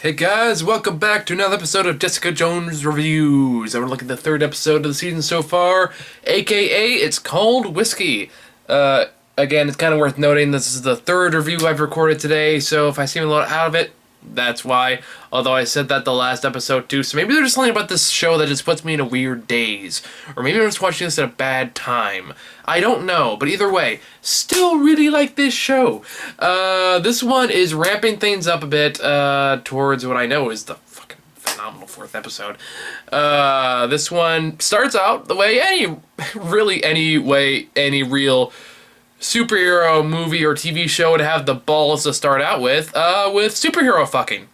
Hey guys, welcome back to another episode of Jessica Jones Reviews. And we're looking at the third episode of the season so far, aka it's called Whiskey. Again, it's kind of worth noting this is the third review I've recorded today, so if I seem a little out of it, that's why. Although I said that the last episode too, so maybe there's something about this show that just puts me in a weird daze. Or maybe I'm just watching this at a bad time. I don't know, but either way, still really like this show. This one is ramping things up a bit towards what I know is the fucking phenomenal fourth episode. This one starts out the way any real superhero movie or TV show would have the balls to start out with superhero fucking.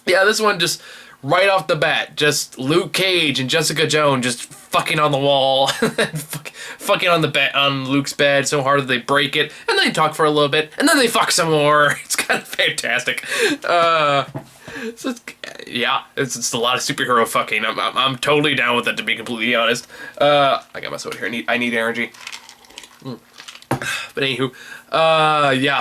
Yeah, this one just right off the bat, just Luke Cage and Jessica Jones just fucking on the wall, fucking on the bed, on Luke's bed so hard that they break it, and then they talk for a little bit, and then they fuck some more. It's kind of fantastic. So it's a lot of superhero fucking. I'm totally down with it, to be completely honest. I got my soda here. I need energy. But anywho,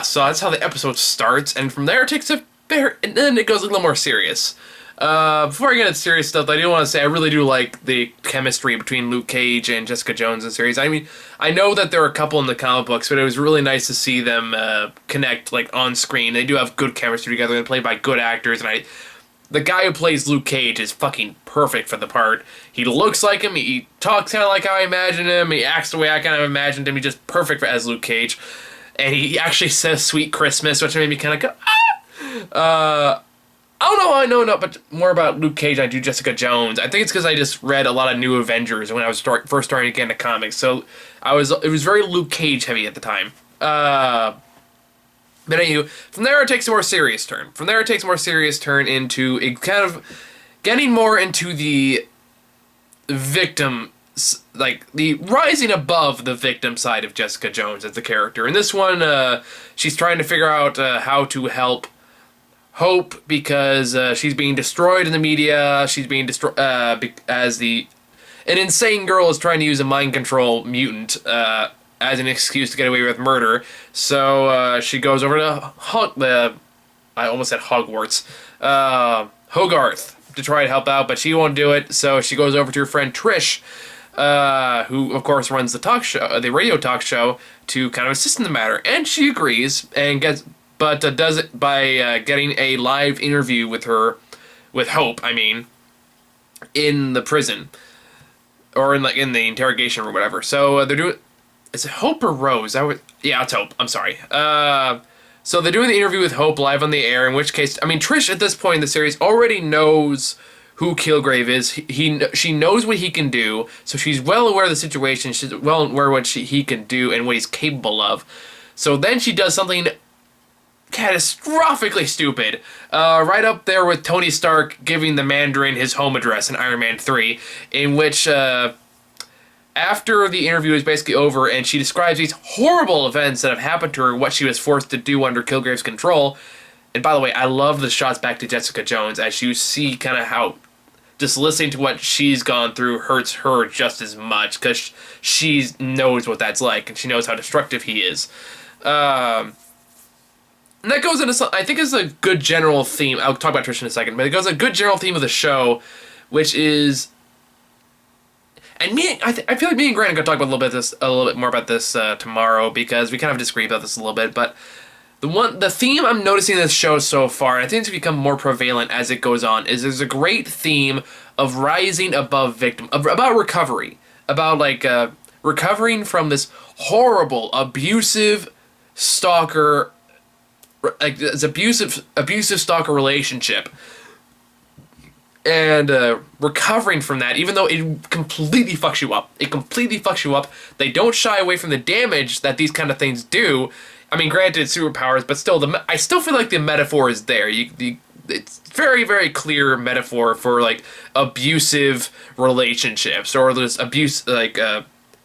so that's how the episode starts, and from there it takes and then it goes a little more serious. Before I get into serious stuff, I do want to say I really do like the chemistry between Luke Cage and Jessica Jones in the series. I mean, I know that there are a couple in the comic books, but it was really nice to see them connect like on screen. They do have good chemistry together. They're played by good actors, and the guy who plays Luke Cage is fucking perfect for the part. He looks like him, he talks kind of like how I imagined him, he acts the way I kind of imagined him, he's just perfect as Luke Cage. And he actually says Sweet Christmas, which made me kind of go, I don't know how I know but more about Luke Cage than I do Jessica Jones. I think it's because I just read a lot of New Avengers when I was first starting to get into comics, so it was very Luke Cage heavy at the time. But anywho, from there it takes a more serious turn. Into it kind of getting more into the victim, like the rising above the victim side of Jessica Jones as the character. In this one, she's trying to figure out how to help Hope because she's being destroyed in the media. She's being destroyed as an insane girl is trying to use a mind control mutant as an excuse to get away with murder. So she goes over to I almost said Hogwarts, Hogarth, to try to help out, but she won't do it. So she goes over to her friend Trish, who of course runs the radio talk show, to kind of assist in the matter, and she agrees and does it by getting a live interview with Hope. I mean, in the prison or in the interrogation room or whatever. So they're doing. Is it Hope or Rose? Yeah, it's Hope. I'm sorry. So they're doing the interview with Hope live on the air, in which case, I mean, Trish at this point in the series already knows who Kilgrave is. She knows what he can do, so she's well aware of the situation. She's well aware of what he can do and what he's capable of. So then she does something catastrophically stupid, right up there with Tony Stark giving the Mandarin his home address in Iron Man 3, in which after the interview is basically over and she describes these horrible events that have happened to her, what she was forced to do under Kilgrave's control. And by the way, I love the shots back to Jessica Jones as you see kind of how just listening to what she's gone through hurts her just as much, because she knows what that's like and she knows how destructive he is. And that goes into something I think is a good general theme. I'll talk about Trish in a second, but it goes a good general theme of the show, which is, and I feel like me and Grant are gonna talk about a little bit more about this tomorrow, because we kind of disagree about this a little bit. But the theme I'm noticing in this show so far, and I think it's become more prevalent as it goes on, is there's a great theme of rising above victim, about recovery, about like recovering from this horrible, abusive stalker. Like this abusive stalker relationship, and recovering from that, even though it completely fucks you up. They don't shy away from the damage that these kind of things do. I mean, granted, superpowers, but still, I still feel like the metaphor is there. It's very, very clear metaphor for like abusive relationships, or this abuse, like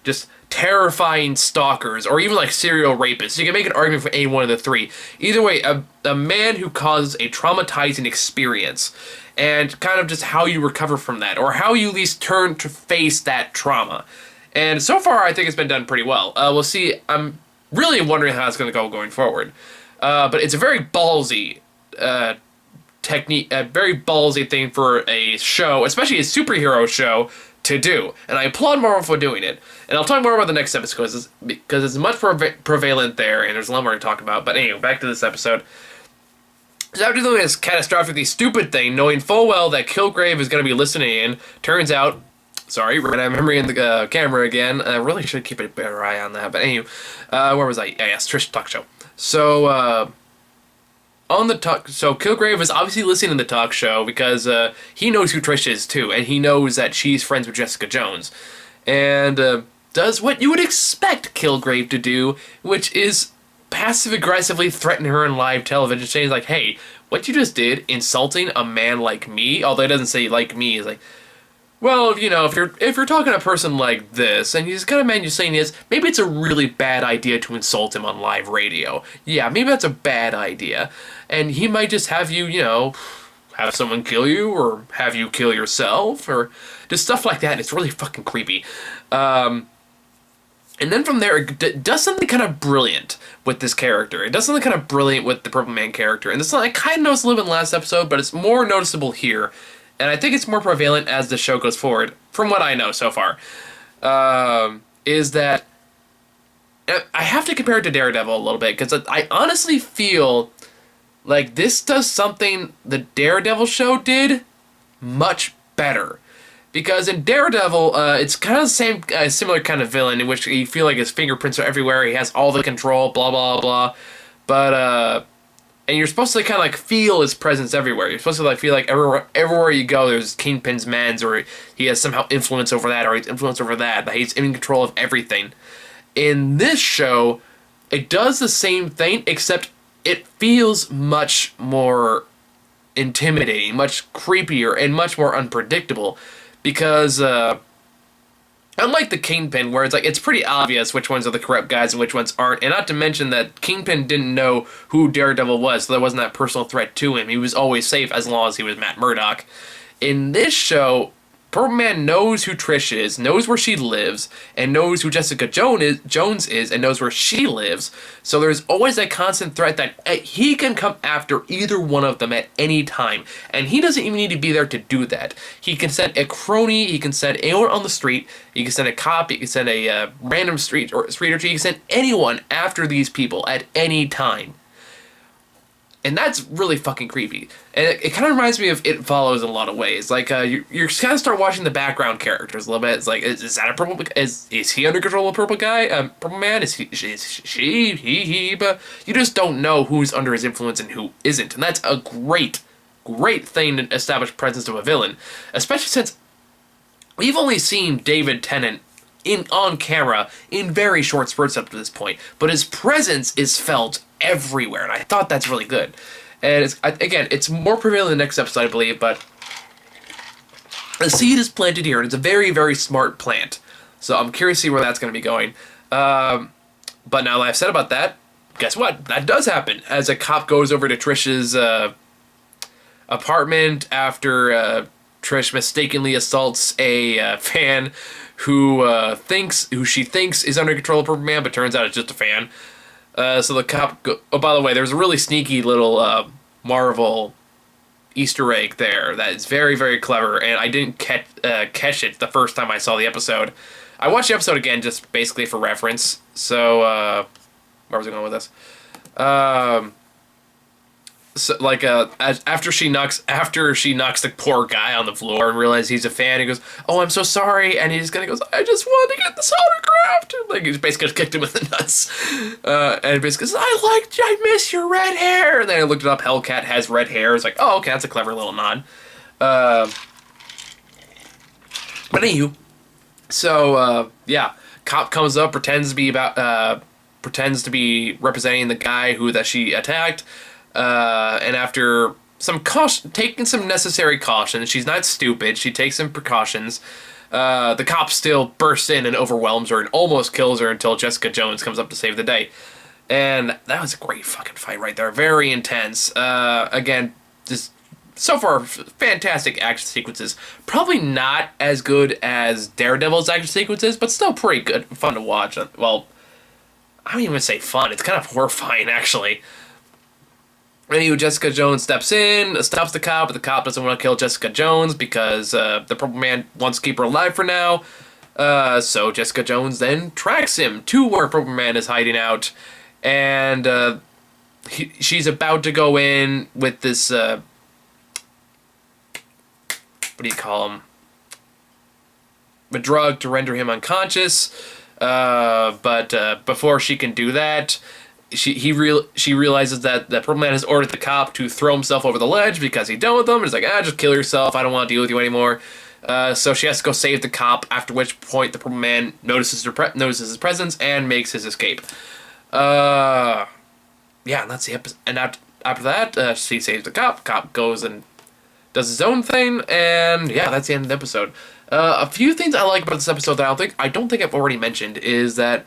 just terrifying stalkers, or even like serial rapists. You can make an argument for any one of the three. Either way, a man who causes a traumatizing experience, and kind of just how you recover from that, or how you at least turn to face that trauma. And so far, I think it's been done pretty well. We'll see. I'm really wondering how it's going to go going forward. But it's a very ballsy technique, a very ballsy thing for a show, especially a superhero show, to do. And I applaud Marvel for doing it. And I'll talk more about the next episode because it's much prevalent there, and there's a lot more to talk about. But anyway, back to this episode. So after doing this catastrophically stupid thing, knowing full well that Kilgrave is going to be listening in, turns out... Sorry, and I'm remembering the camera again. I really should keep a better eye on that. But anyway, where was I? Yeah, yes, Trish talk show. So, on the talk... So Kilgrave is obviously listening to the talk show because he knows who Trish is, too. And he knows that she's friends with Jessica Jones. And does what you would expect Kilgrave to do, which is passive-aggressively threaten her on live television, saying like, hey, what you just did, insulting a man like me, although it doesn't say like me, is like, well, you know, if you're talking to a person like this, and he's kind of man you're saying is, maybe it's a really bad idea to insult him on live radio. Yeah, maybe that's a bad idea. And he might just have you, you know, have someone kill you, or have you kill yourself, or just stuff like that. It's really fucking creepy. And then from there, it does something kind of brilliant with this character. It does something kind of brilliant with the Purple Man character. And this I kind of noticed a little bit in the last episode, but it's more noticeable here. And I think it's more prevalent as the show goes forward, from what I know so far. Is that... I have to compare it to Daredevil a little bit, because I honestly feel like this does something the Daredevil show did much better. Because in Daredevil, it's kind of the same, similar kind of villain in which you feel like his fingerprints are everywhere, he has all the control, blah, blah, blah. But, and you're supposed to kind of like feel his presence everywhere. You're supposed to like feel like everywhere you go, there's Kingpin's mans, or he has somehow influence over that, or he's influence over that he's in control of everything. In this show, it does the same thing, except it feels much more intimidating, much creepier, and much more unpredictable. Because, unlike the Kingpin, where it's like, it's pretty obvious which ones are the corrupt guys and which ones aren't, and not to mention that Kingpin didn't know who Daredevil was, so there wasn't that personal threat to him. He was always safe as long as he was Matt Murdock. In this show, Purple Man knows who Trish is, knows where she lives, and knows who Jessica Jones is, and knows where she lives. So there's always that constant threat that he can come after either one of them at any time. And he doesn't even need to be there to do that. He can send a crony, he can send anyone on the street, he can send a cop, he can send a random street urchin, he can send anyone after these people at any time. And that's really fucking creepy. And it kind of reminds me of It Follows in a lot of ways. Like, you're kind of start watching the background characters a little bit. It's like, is that a purple... Is he under control of Purple Guy? Purple Man? Is he? But you just don't know who's under his influence and who isn't. And that's a great thing to establish presence of a villain. Especially since we've only seen David Tennant on camera in very short spurts up to this point. But his presence is felt everywhere, and I thought that's really good. And it's more prevalent in the next episode, I believe, but the seed is planted here, and it's a very, very smart plant. So I'm curious to see where that's going to be going. But now that I've said about that, guess what? That does happen, as a cop goes over to Trish's apartment after Trish mistakenly assaults a fan who she thinks is under control of Purple Man, but turns out it's just a fan. So the cop... Oh, by the way, there's a really sneaky little Marvel Easter egg there that is very, very clever, and I didn't catch it the first time I saw the episode. I watched the episode again just basically for reference. So, where was I going with this? So, like, after she knocks the poor guy on the floor and realizes he's a fan, he goes, "Oh, I'm so sorry," and he just kind of goes, "I just wanted to get this autographed." Like, he's basically just kicked him in the nuts, and basically says, "I miss your red hair." And then I looked it up. Hellcat has red hair. It's like, oh, okay, that's a clever little nod. But anywho, so yeah, cop comes up, pretends to be representing the guy that she attacked. And after taking some necessary caution, she's not stupid, she takes some precautions, the cop still bursts in and overwhelms her and almost kills her until Jessica Jones comes up to save the day. And that was a great fucking fight right there, very intense. Again, just so far, fantastic action sequences. Probably not as good as Daredevil's action sequences, but still pretty good, fun to watch. Well, I don't even say fun, it's kind of horrifying, actually. Anyway, Jessica Jones steps in, stops the cop, but the cop doesn't want to kill Jessica Jones because the Purple Man wants to keep her alive for now. So Jessica Jones then tracks him to where Purple Man is hiding out, and she's about to go in with this, what do you call him? A drug to render him unconscious, but before she can do that, she realizes that the Purple Man has ordered the cop to throw himself over the ledge because he's done with them. He's like, just kill yourself. I don't want to deal with you anymore. So she has to go save the cop. After which point, the Purple Man notices his presence and makes his escape. Yeah, and that's the episode. And after that, she saves the cop. Cop goes and does his own thing, and yeah, that's the end of the episode. A few things I like about this episode that I don't think I've already mentioned is that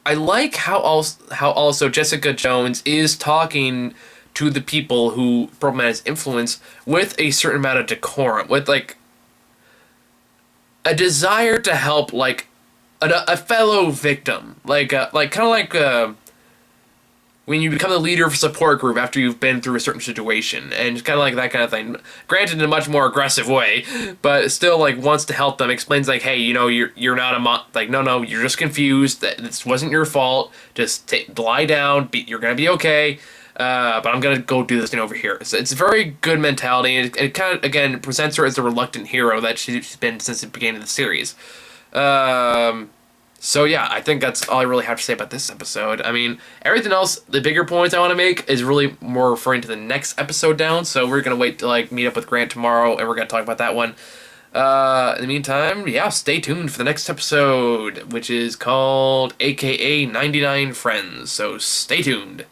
I like how also Jessica Jones is talking to the people who Purple Man has influenced with a certain amount of decorum, with like a desire to help like a fellow victim, like kind of like when you become the leader of a support group after you've been through a certain situation, and it's kind of like that kind of thing. Granted, in a much more aggressive way, but still like wants to help them. Explains like, hey, you're not no, you're just confused. That this wasn't your fault. Just lie down. You're gonna be okay. But I'm gonna go do this thing over here. So it's a very good mentality, and it kind of again presents her as a reluctant hero that she's been since the beginning of the series. So yeah, I think that's all I really have to say about this episode. I mean, everything else, the bigger points I want to make is really more referring to the next episode down. So we're gonna wait to like meet up with Grant tomorrow, and we're gonna talk about that one. In the meantime, yeah, stay tuned for the next episode, which is called AKA 99 Friends. So stay tuned.